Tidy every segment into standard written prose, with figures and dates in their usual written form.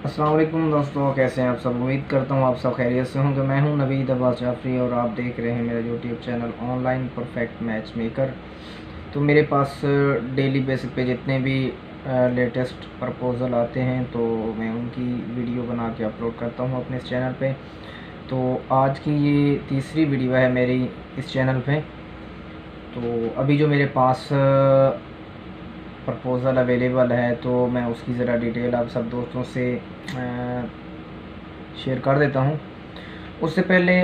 अस्सलाम वालेकुम दोस्तों, कैसे हैं आप सब। उम्मीद करता हूँ आप सब खैरियत से होंगे। मैं हूँ नवीद अब्बास जाफरी और आप देख रहे हैं मेरा YouTube channel online perfect match maker. तो मेरे पास डेली बेसिस पे जितने भी लेटेस्ट प्रपोज़ल आते हैं तो मैं उनकी वीडियो बना के अपलोड करता हूँ अपने इस चैनल पे। तो आज की ये तीसरी वीडियो है मेरी इस चैनल पे। तो अभी जो मेरे पास प्रपोज़ल अवेलेबल है तो मैं उसकी ज़रा डिटेल आप सब दोस्तों से शेयर कर देता हूँ। उससे पहले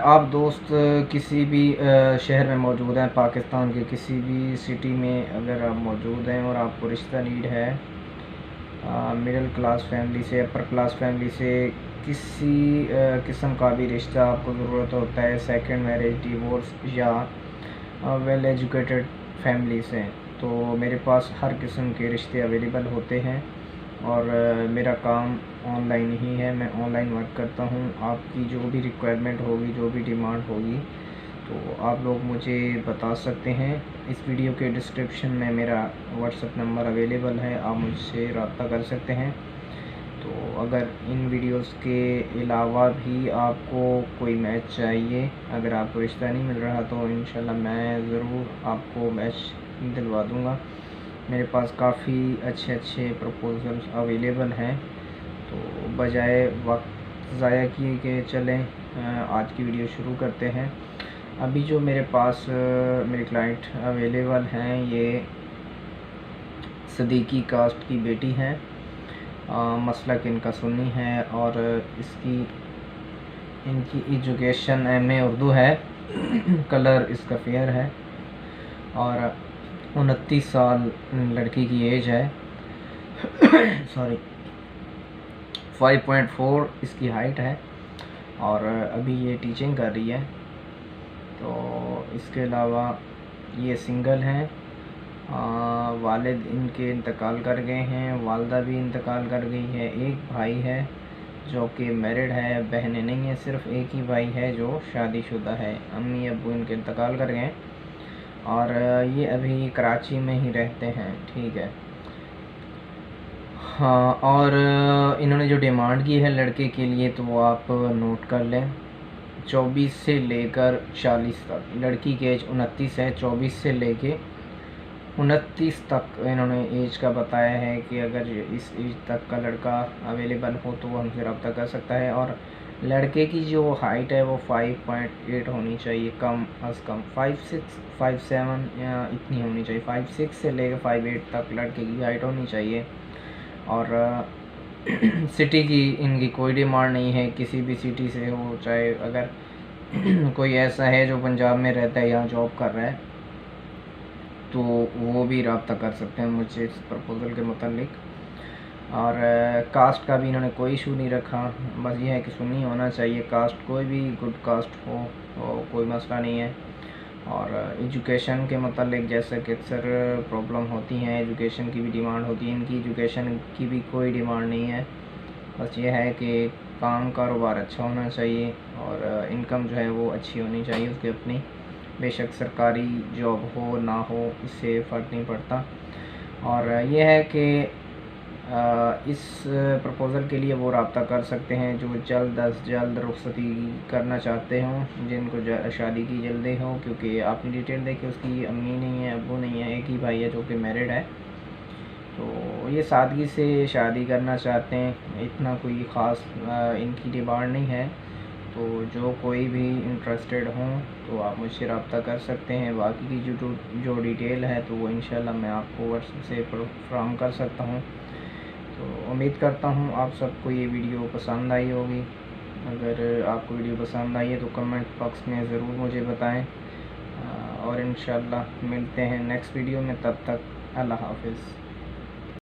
आप दोस्त किसी भी शहर में मौजूद हैं, पाकिस्तान के किसी भी सिटी में अगर आप मौजूद हैं और आपको रिश्ता नीड है मिडिल क्लास फैमिली से, अपर क्लास फैमिली से, किसी किस्म का भी रिश्ता आपको ज़रूरत होता है, सेकंड मैरिज, डिवोर्स या वेल एजुकेटेड फैमिली से, तो मेरे पास हर किस्म के रिश्ते अवेलेबल होते हैं। और मेरा काम ऑनलाइन ही है, मैं ऑनलाइन वर्क करता हूँ। आपकी जो भी रिक्वायरमेंट होगी, जो भी डिमांड होगी, तो आप लोग मुझे बता सकते हैं। इस वीडियो के डिस्क्रिप्शन में मेरा व्हाट्सएप नंबर अवेलेबल है, आप मुझसे रब्ता कर सकते हैं। तो अगर इन वीडियोस के अलावा भी आपको कोई मैच चाहिए, अगर आपको रिश्ता नहीं मिल रहा तो इंशाल्लाह मैं ज़रूर आपको मैच दिलवा दूँगा। मेरे पास काफ़ी अच्छे प्रपोज़ल्स अवेलेबल हैं। तो बजाय वक्त ज़ाया किए के चलें आज की वीडियो शुरू करते हैं। अभी जो मेरे पास मेरे क्लाइंट अवेलेबल हैं ये सदीकी कास्ट की बेटी हैं। मसलक इनका सुन्नी है और इनकी एजुकेशन एमए उर्दू है। कलर इसका फेयर है और 29 साल लड़की की एज है। सॉरी 5.4 इसकी हाइट है और अभी ये टीचिंग कर रही है। तो इसके अलावा ये सिंगल हैं। वालिद इनके इंतकाल कर गए हैं, वालदा भी इंतकाल कर गई है। एक भाई है जो कि मैरिड है, बहनें नहीं हैं, सिर्फ एक ही भाई है जो शादीशुदा है। अम्मी अब्बू इनके इंतकाल कर गए और ये अभी कराची में ही रहते हैं। ठीक है। हाँ, और इन्होंने जो डिमांड की है लड़के के लिए तो वो आप नोट कर लें। 24 से लेकर 40 तक, लड़की की एज 29 है। 24 से लेके 29 तक इन्होंने एज का बताया है कि अगर इस एज तक का लड़का अवेलेबल हो तो वो हमसे रब्ता कर सकता है। और लड़के की जो हाइट है वो 5.8 होनी चाहिए, कम अज़ कम 5'6", 5'7" या इतनी होनी चाहिए। 5'6" से लेकर 5'8" तक लड़के की हाइट होनी चाहिए। और सिटी की इनकी कोई डिमांड नहीं है, किसी भी सिटी से हो, चाहे अगर कोई ऐसा है जो पंजाब में रहता है, यहाँ जॉब कर रहा है, तो वो भी रब्ता कर सकते हैं मुझसे इस प्रपोज़ल के मुतालिक। और कास्ट का भी इन्होंने कोई इशू नहीं रखा, बस ये है कि सुन्नी होना चाहिए। कास्ट कोई भी गुड कास्ट हो तो कोई मसला नहीं है। और एजुकेशन के मतलब जैसा कि अक्सर प्रॉब्लम होती हैं, एजुकेशन की भी डिमांड होती है, इनकी एजुकेशन की भी कोई डिमांड नहीं है। बस ये है कि काम कारोबार अच्छा होना चाहिए और इनकम जो है वो अच्छी होनी चाहिए उसकी अपनी। बेशक सरकारी जॉब हो ना हो, इससे फ़र्क नहीं पड़ता। और ये है कि इस प्रपोज़ल के लिए वो रब्ता कर सकते हैं जो जल्द अज जल्द रुखसती करना चाहते हों, जिनको शादी की जल्दी हो। क्योंकि आपने डिटेल देखी, उसकी अम्मी नहीं है, अब्बू नहीं है, एक ही भाई है जो कि मैरिड है। तो ये सादगी से शादी करना चाहते हैं, इतना कोई ख़ास इनकी डिमांड नहीं है। तो जो कोई भी इंटरेस्टेड हों तो आप मुझसे रब्ता कर सकते हैं। बाकी की जो डिटेल है तो वो इंशाल्लाह मैं आपको व्हाट्सएप से फ्राहम कर सकता हूँ। तो उम्मीद करता हूँ आप सबको ये वीडियो पसंद आई होगी। अगर आपको वीडियो पसंद आई है तो कमेंट बॉक्स में ज़रूर मुझे बताएं और इंशाल्लाह मिलते हैं नेक्स्ट वीडियो में। तब तक अल्लाह हाफ़िज़।